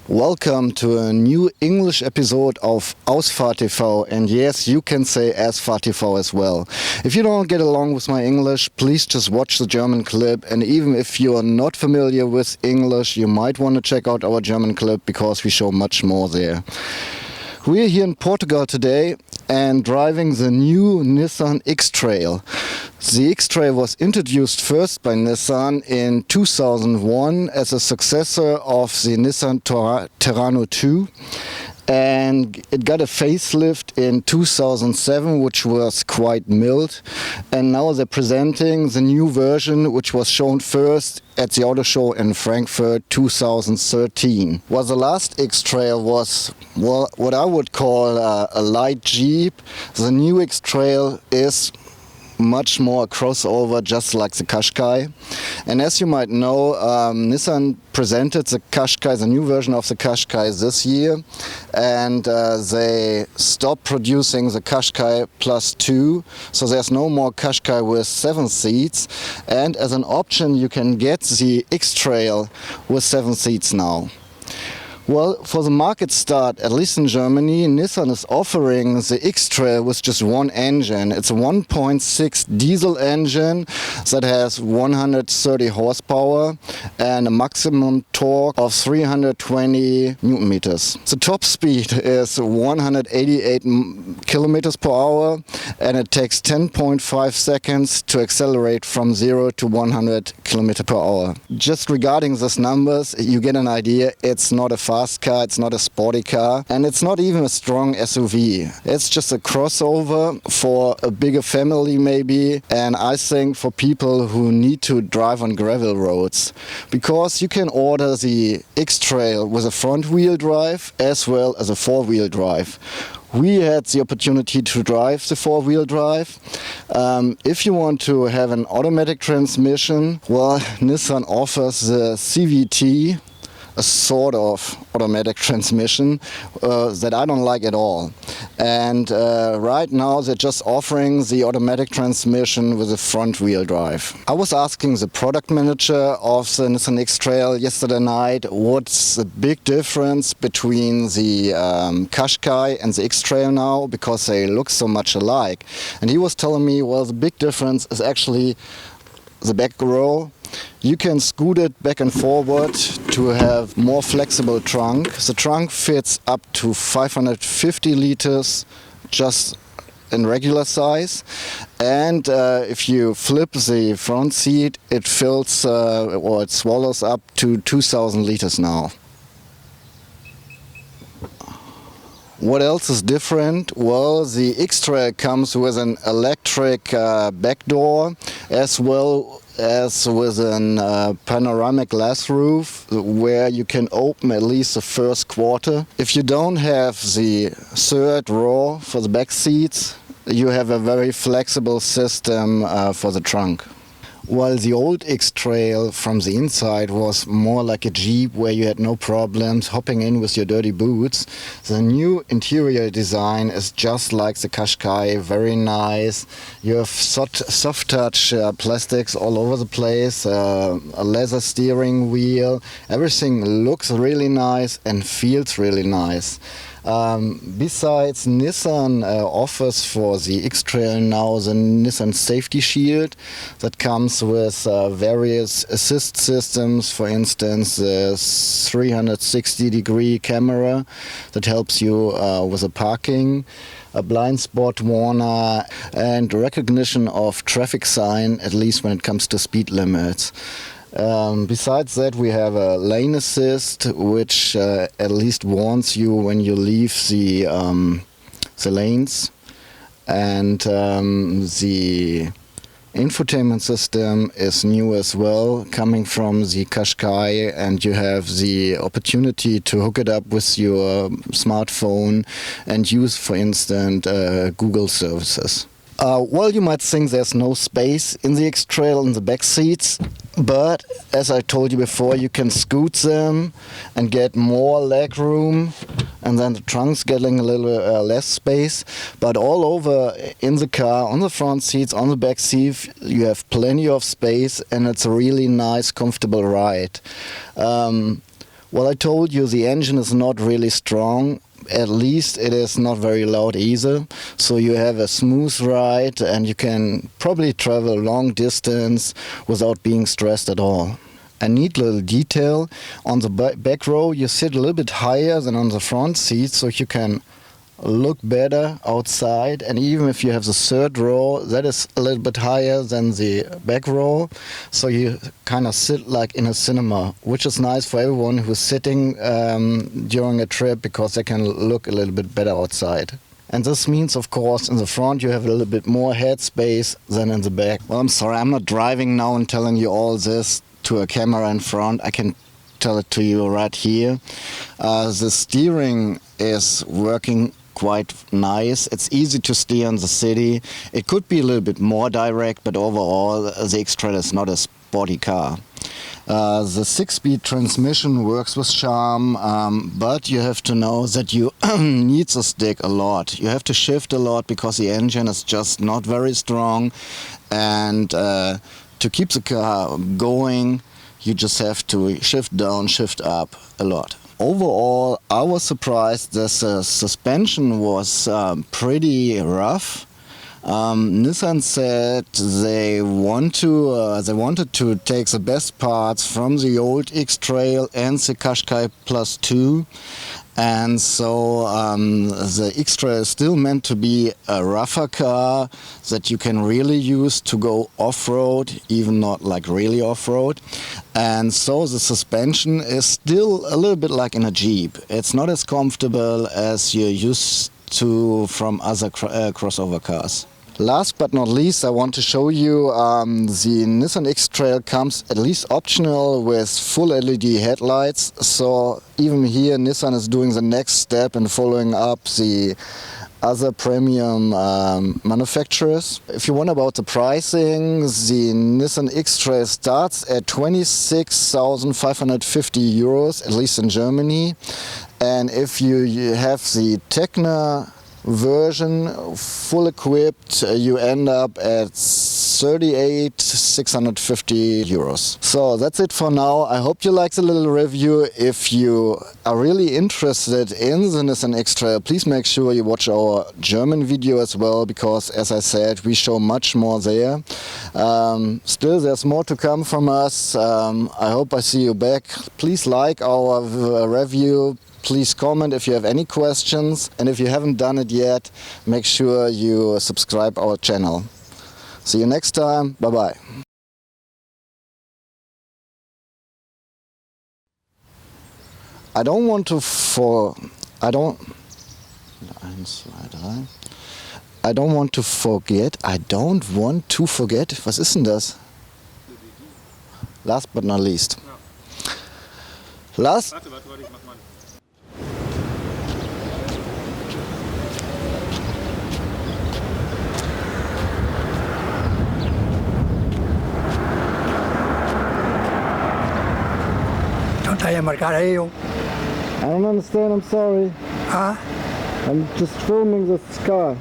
Welcome to a new English episode of Ausfahrt.tv, and yes, you can say Ausfahrt.tv as well. If you don't get along with my English, please just watch the German clip, and even if you are not familiar with English, you might want to check out our German clip because we show much more there. We're here in Portugal today and driving the new Nissan X-trail. The X-trail was introduced first by Nissan in 2001 as a successor of the Nissan Terrano 2, and it got a facelift in 2007, which was quite mild, and now they're presenting the new version, which was shown first at the auto show in Frankfurt 2013. Well, the last X-trail was what I would call a light Jeep. The new X-trail is much more a crossover, just like the Qashqai. And as you might know, Nissan presented the Qashqai, the new version of the Qashqai this year, and they stopped producing the Qashqai+2, so there's no more Qashqai with 7 seats, and as an option you can get the X-trail with 7 seats now. Well, for the market start, at least in Germany, Nissan is offering the X-trail with just one engine. It's a 1.6 diesel engine that has 130 horsepower and a maximum torque of 320 Newton meters. The top speed is 188 kilometers per hour, and it takes 10.5 seconds to accelerate from 0 to 100 kilometers per hour. Just regarding these numbers, you get an idea. It's not a fast car, it's not a sporty car, and it's not even a strong SUV. It's just a crossover for a bigger family maybe, and I think for people who need to drive on gravel roads, because you can order the X-trail with a front-wheel drive as well as a four-wheel drive. We had the opportunity to drive the four-wheel drive. If you want to have an automatic transmission, well, Nissan offers the CVT, a sort of automatic transmission that I don't like at all. And right now they're just offering the automatic transmission with a front-wheel drive. I was asking the product manager of the Nissan X-trail yesterday night what's the big difference between the Qashqai and the X-trail now, because they look so much alike. And he was telling me, well, the big difference is actually the back row. You can scoot it back and forward to have more flexible trunk. The trunk fits up to 550 liters just in regular size, and if you flip the front seat, it fills or it swallows up to 2,000 liters now. What else is different? Well, the X-trail comes with an electric back door as well as with a panoramic glass roof where you can open at least the first quarter. If you don't have the third row for the back seats, you have a very flexible system for the trunk. While the old X-trail from the inside was more like a Jeep where you had no problems hopping in with your dirty boots, the new interior design is just like the Qashqai, very nice. You have soft touch plastics all over the place, a leather steering wheel. Everything looks really nice and feels really nice. Besides, Nissan offers for the X-trail now the Nissan Safety Shield that comes with various assist systems, for instance the 360-degree camera that helps you with the parking, a blind spot warner, and recognition of traffic sign, at least when it comes to speed limits. Besides that, we have a lane assist, which at least warns you when you leave the lanes, and the infotainment system is new as well, coming from the Qashqai, and you have the opportunity to hook it up with your smartphone and use, for instance, Google services. Well, you might think there's no space in the X-trail in the back seats, but as I told you before, you can scoot them and get more leg room, and then the trunk's getting a little less space. But all over in the car, on the front seats, on the back seat, you have plenty of space, and it's a really nice, comfortable ride. Well, I told you the engine is not really strong. At least it is not very loud either. So you have a smooth ride and you can probably travel long distance without being stressed at all. A neat little detail, on the back row you sit a little bit higher than on the front seat, so you can look better outside, and even if you have the third row, that is a little bit higher than the back row, so you kind of sit like in a cinema, which is nice for everyone who's sitting during a trip, because they can look a little bit better outside. And this means, of course, in the front you have a little bit more headspace than in the back. Well, I'm sorry, I'm not driving now and telling you all this to a camera in front. I can tell it to you right here. The steering is working quite nice. It's easy to steer in the city. It could be a little bit more direct, but overall the X-trail is not a sporty car. The 6-speed transmission works with charm, but you have to know that you need the stick a lot. You have to shift a lot because the engine is just not very strong, and to keep the car going, you just have to shift down, shift up a lot. Overall, I was surprised that the suspension was pretty rough. Nissan said they wanted to take the best parts from the old X-trail and the Qashqai+2. And so the X-trail is still meant to be a rougher car that you can really use to go off-road, even not like really off-road. And so the suspension is still a little bit like in a Jeep. It's not as comfortable as you're used to from other crossover cars. Last but not least, I want to show you the Nissan X-trail comes at least optional with full LED headlights. So even here Nissan is doing the next step and following up the other premium manufacturers. If you want about the pricing, the Nissan X-trail starts at 26,550 euros, at least in Germany. And if you have the Tecna version full equipped, you end up at 38,650 euros. So that's it for now. I hope you liked the little review. If you are really interested in the Nissan X-trail, please make sure you watch our German video as well, because as I said, we show much more there. Still, there's more to come from us. I hope I see you back. Please like our review. Please comment if you have any questions, and if you haven't done it yet, make sure you subscribe our channel. See you next time. Bye bye. I don't want to forget. Was ist denn das? Last but not least. Warte, ich mach mal. I don't understand, I'm sorry. Huh? I'm just filming this car.